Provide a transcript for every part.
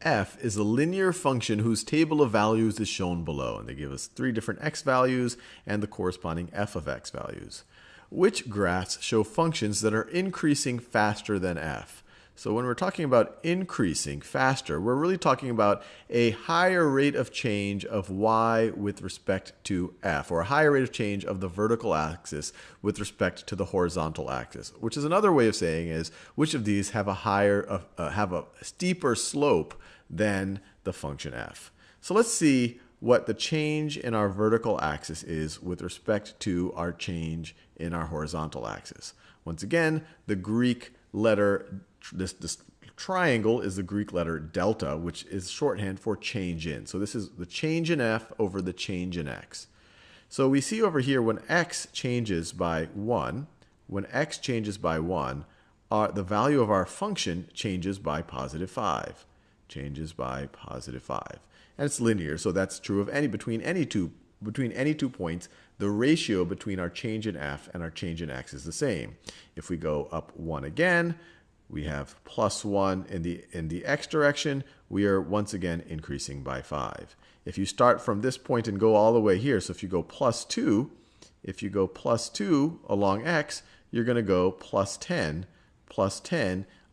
f is a linear function whose table of values is shown below. And they give us 3 different x values and the corresponding f of x values. Which graphs show functions that are increasing faster than f? So when we're talking about increasing faster, we're really talking about a higher rate of change of y with respect to f, or a higher rate of change of the vertical axis with respect to the horizontal axis, which is another way of saying is which of these have a steeper slope than the function f. So let's see what the change in our vertical axis is with respect to our change in our horizontal axis. Once again, the Greek letter, this triangle is the Greek letter delta, which is shorthand for change in. So this is the change in f over the change in x. So we see over here when x changes by 1, the value of our function changes by positive 5. Changes by positive 5. And it's linear, so that's true of between any two points. The ratio between our change in f and our change in x is the same. If we go up 1 again, we have plus 1 in the x direction. We are once again increasing by 5. If you start from this point and go all the way here, so if you go plus 2 along x, you're going to go plus 10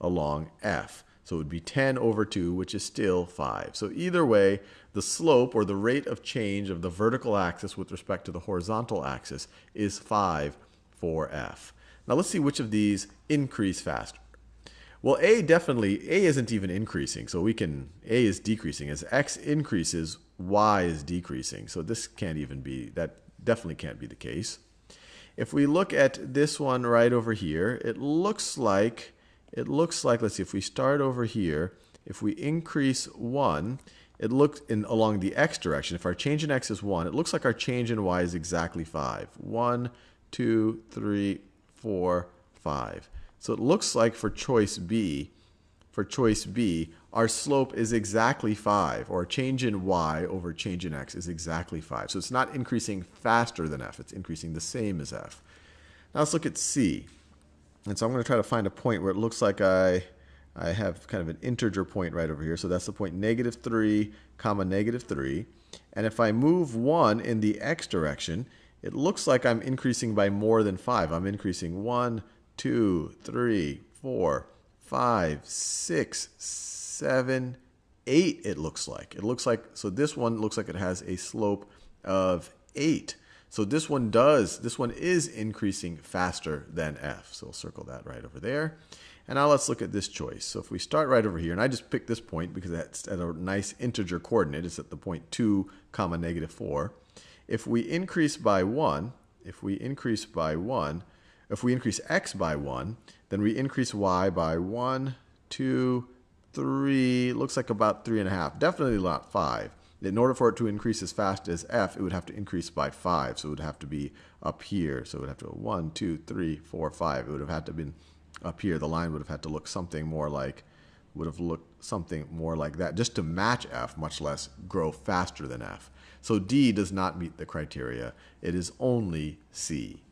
along f. So it would be 10 over 2, which is still 5. So either way, the slope or the rate of change of the vertical axis with respect to the horizontal axis is 5 for f. Now let's see which of these increase faster. Well, A isn't even increasing, so A is decreasing. As x increases, y is decreasing. So this that definitely can't be the case. If we look at this one right over here, it looks like, let's see, if we start over here, if we increase 1, it looks along the x direction. If our change in x is 1, it looks like our change in y is exactly 5. 1, 2, 3, 4, 5. So it looks like for choice B, our slope is exactly 5, or change in y over change in x is exactly 5. So it's not increasing faster than f, it's increasing the same as f. Now let's look at C. And so I'm going to try to find a point where it looks like I have kind of an integer point right over here. So that's the point -3, -3. And if I move 1 in the x direction, it looks like I'm increasing by more than 5. I'm increasing 1, 2, 3, 4, 5, 6, 7, 8, it looks like. So this one looks like it has a slope of 8. So this one is increasing faster than f. So we'll circle that right over there. And now let's look at this choice. So if we start right over here, and I just picked this point because that's at a nice integer coordinate. It's at the point 2, -4. If we increase x by 1, then we increase y by 1, 2, 3, looks like about 3.5. Definitely not 5. In order for it to increase as fast as f, it would have to increase by 5. So it would have to be up here. So it would have to go 1, 2, 3, 4, 5. It would have had to have been up here. The line would have had to look something more like that just to match f, much less grow faster than f. So D does not meet the criteria. It is only C.